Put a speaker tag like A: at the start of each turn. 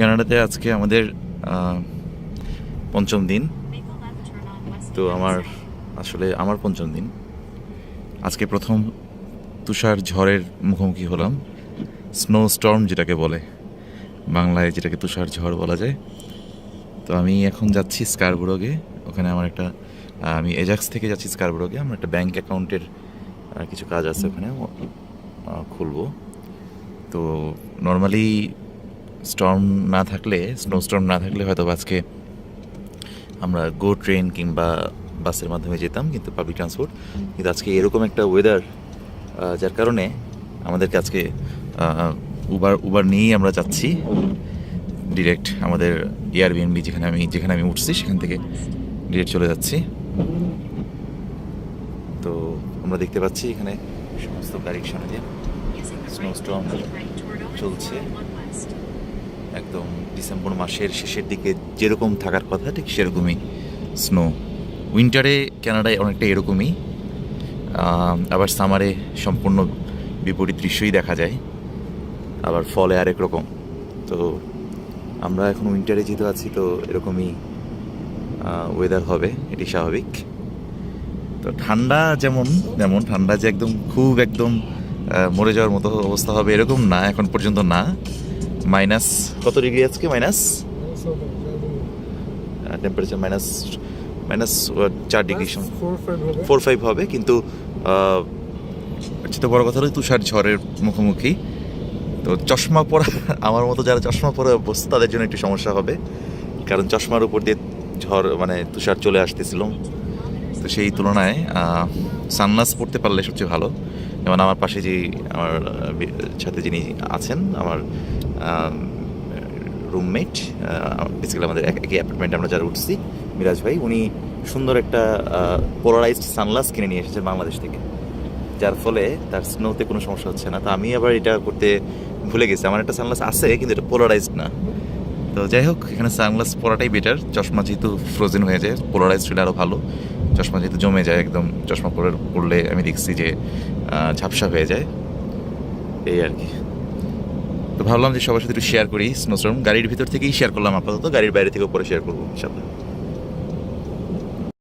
A: কানাডাতে আজকে আমাদের পঞ্চম দিন। তো আমার পঞ্চম দিন। আজকে প্রথম তুষার ঝড়ের মুখোমুখি হলাম, স্নো স্টর্ম যেটাকে বলে, বাংলায় যেটাকে তুষার ঝড় বলা যায়। তো আমি এখন যাচ্ছি স্কারবোরোগে। ওখানে আমার আমি এজাক্স থেকে যাচ্ছি স্কারবোরোগে। আমার একটা ব্যাংক অ্যাকাউন্টের কিছু কাজ আছে ওখানে, খুলবো। তো নর্মালি স্নো স্টর্ম না থাকলে হয়তো আজকে আমরা গো ট্রেন কিংবা বাসের মাধ্যমে যেতাম, কিন্তু পাবলিক ট্রান্সপোর্ট। কিন্তু আজকে এরকম একটা ওয়েদার, যার কারণে আমাদেরকে আজকে উবার নিয়েই আমরা যাচ্ছি ডিরেক্ট আমাদের এয়ারবিএনবি, যেখানে আমি উঠছি সেখান থেকে ডিরেক্ট চলে যাচ্ছি। তো আমরা দেখতে পাচ্ছি এখানে সমস্ত গাড়ির সামনে স্নোস্টর্ম চলছে। একদম ডিসেম্বর মাসের শেষের দিকে যেরকম থাকার কথা ঠিক সেরকমই স্নো। উইন্টারে কানাডায় অনেকটা এরকমই, আবার সামারে সম্পূর্ণ বিপরীত দৃশ্যই দেখা যায়, আবার ফলে আরেক রকম। তো আমরা এখন উইন্টারে যেহেতু আছি, তো এরকমই ওয়েদার হবে, এটি স্বাভাবিক। তো ঠান্ডা যেমন ঠান্ডা যে একদম মরে যাওয়ার মতো অবস্থা হবে এরকম না, এখন পর্যন্ত না। মাইনাস কত ডিগ্রি আজকে? টেম্পারেচার মাইনাস 4 ডিগ্রি, 4-5 হবে। কিন্তু তো বড় কথা হলো তুষার ঝড়ের মুখোমুখি। তো চশমা পরা আমার মতো যারা চশমা পরে অভ্যস্ত তাদের জন্য একটু সমস্যা হবে, কারণ চশমার উপর দিয়ে তুষার চলে আসতেছিল। তো সেই তুলনায় সানগ্লাস পরতে পারলে সবচেয়ে ভালো। যেমন আমার পাশে আমার সাথে যিনি আছেন, আমার রুমমেট, বেসিক্যালি আমাদের একই অ্যাপার্টমেন্টে আমরা যারা উঠছি, মিরাজ ভাই, উনি সুন্দর একটা পোলারাইজড সানগ্লাস কিনে নিয়ে এসেছেন বাংলাদেশ থেকে, যার ফলে তার স্নোতে কোনো সমস্যা হচ্ছে না। তো আমি আবার এটা করতে ভুলে গেছি। আমার একটা সানগ্লাস আছে, কিন্তু এটা পোলারাইজড না। তো যাই হোক, এখানে সানগ্লাস পরাটাই বেটার। চশমা যেহেতু ফ্রোজেন হয়ে যায়, পোলারাইজড হলে আরও ভালো। চশমা যেহেতু জমে যায়, একদম চশমা পরলে আমি দেখছি যে ঝাপসা হয়ে যায়, এই আর কি। তো ভাবলাম যে সবার সাথে একটু শেয়ার করি স্নোস্টর্ম। গাড়ির ভিতর থেকেই শেয়ার করলাম আপাতত, গাড়ির বাইরে থেকেও পরে শেয়ার করবো ইনশাআল্লাহ।